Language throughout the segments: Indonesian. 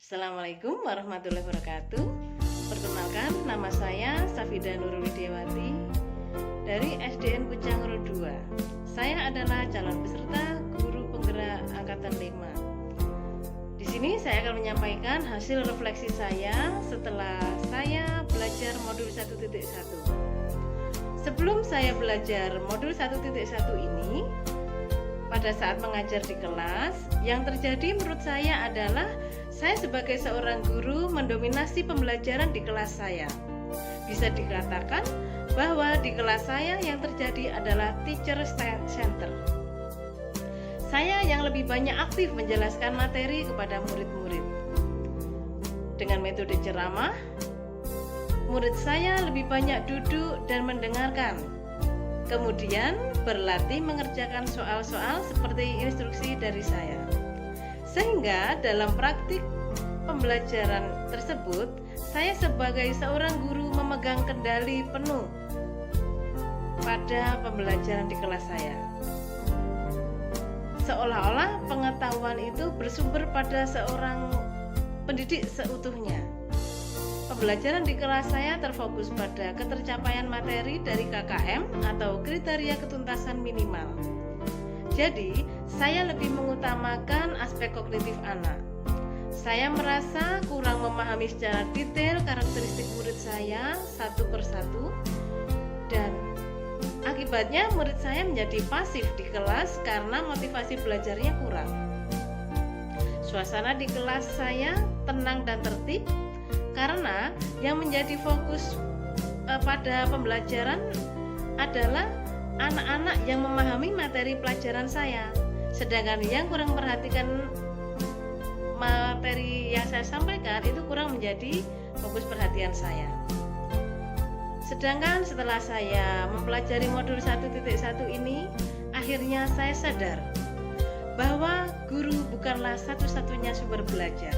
Assalamualaikum warahmatullahi wabarakatuh. Perkenalkan, nama saya Safida Nurul Widiawati dari SDN Pucangoro 2. Saya adalah calon peserta guru penggerak angkatan 5. Di sini saya akan menyampaikan hasil refleksi saya setelah saya belajar modul 1.1. Sebelum saya belajar modul 1.1 ini, pada saat mengajar di kelas, yang terjadi menurut saya adalah saya sebagai seorang guru mendominasi pembelajaran di kelas saya. Bisa dikatakan bahwa di kelas saya yang terjadi adalah teacher center. Saya yang lebih banyak aktif menjelaskan materi kepada murid-murid. Dengan metode ceramah, murid saya lebih banyak duduk dan mendengarkan. Kemudian berlatih mengerjakan soal-soal seperti instruksi dari saya. Sehingga dalam praktik pembelajaran tersebut, saya sebagai seorang guru memegang kendali penuh pada pembelajaran di kelas saya. Seolah-olah pengetahuan itu bersumber pada seorang pendidik seutuhnya. Pembelajaran di kelas saya terfokus pada ketercapaian materi dari KKM atau kriteria ketuntasan minimal. Jadi, saya lebih mengutamakan aspek kognitif anak. Saya merasa kurang memahami secara detail karakteristik murid saya satu persatu, dan akibatnya murid saya menjadi pasif di kelas karena motivasi belajarnya kurang. Suasana di kelas saya tenang dan tertib, karena yang menjadi fokus pada pembelajaran adalah anak-anak yang memahami materi pelajaran saya, sedangkan yang kurang perhatikan materi yang saya sampaikan itu kurang menjadi fokus perhatian saya. Sedangkan setelah saya mempelajari modul 1.1 ini, akhirnya saya sadar bahwa guru bukanlah satu-satunya sumber belajar.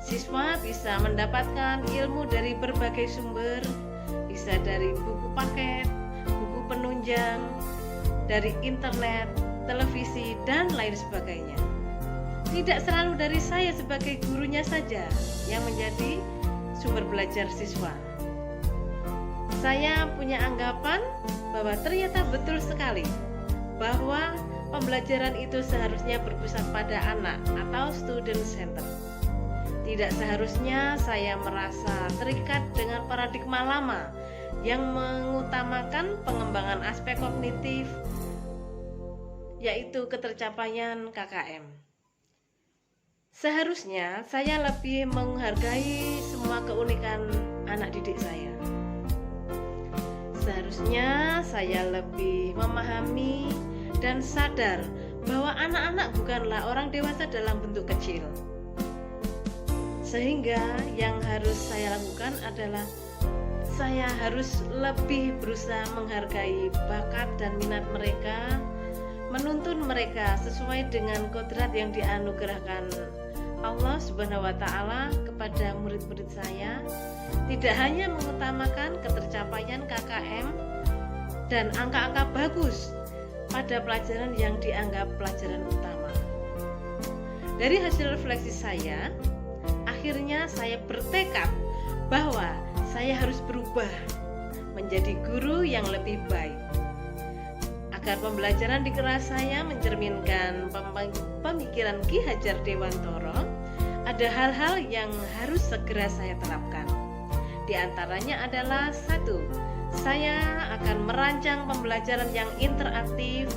Siswa bisa mendapatkan ilmu dari berbagai sumber, bisa dari buku paket, buku penunjang, dari internet, televisi, dan lain sebagainya. Tidak selalu dari saya sebagai gurunya saja yang menjadi sumber belajar siswa. Saya punya anggapan bahwa ternyata betul sekali bahwa pembelajaran itu seharusnya berpusat pada anak atau student center. Tidak seharusnya saya merasa terikat dengan paradigma lama yang mengutamakan pengembangan aspek kognitif, yaitu ketercapaian KKM. Seharusnya saya lebih menghargai semua keunikan anak didik saya. Seharusnya saya lebih memahami dan sadar bahwa anak-anak bukanlah orang dewasa dalam bentuk kecil. Sehingga yang harus saya lakukan adalah saya harus lebih berusaha menghargai bakat dan minat mereka, menuntun mereka sesuai dengan kodrat yang dianugerahkan Allah Subhanahu wa Ta'ala kepada murid-murid saya, tidak hanya mengutamakan ketercapaian KKM dan angka-angka bagus pada pelajaran yang dianggap pelajaran utama. Dari hasil refleksi saya, akhirnya saya bertekad bahwa saya harus berubah menjadi guru yang lebih baik, agar pembelajaran di kelas saya mencerminkan pemikiran Ki Hajar Dewantoro. Ada hal-hal yang harus segera saya terapkan. Di antaranya adalah 1. Saya akan merancang pembelajaran yang interaktif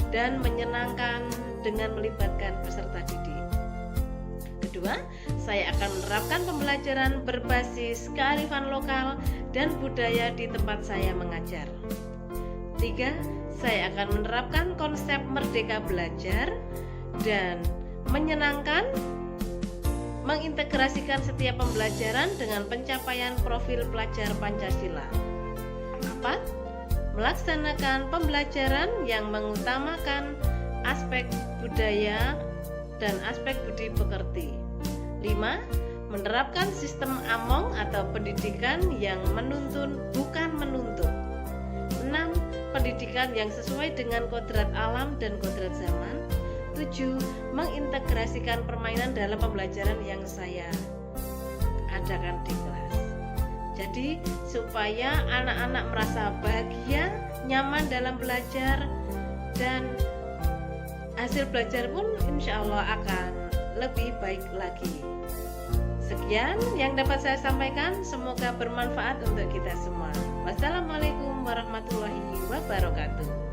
dan menyenangkan dengan melibatkan peserta didik. Kedua, saya akan menerapkan pembelajaran berbasis kearifan lokal dan budaya di tempat saya mengajar. 3, saya akan menerapkan konsep merdeka belajar dan menyenangkan mengintegrasikan setiap pembelajaran dengan pencapaian profil pelajar Pancasila. 4, melaksanakan pembelajaran yang mengutamakan aspek budaya dan aspek budi pekerti. 5, menerapkan sistem AMONG atau pendidikan yang menuntun bukan menuntut. 6, pendidikan yang sesuai dengan kodrat alam dan kodrat zaman. 7 mengintegrasikan permainan dalam pembelajaran yang saya adakan di kelas. Jadi supaya anak-anak merasa bahagia, nyaman dalam belajar, dan hasil belajar pun insya Allah akan lebih baik lagi. Sekian yang dapat saya sampaikan, semoga bermanfaat untuk kita semua. Wassalamualaikum warahmatullahi wabarakatuh.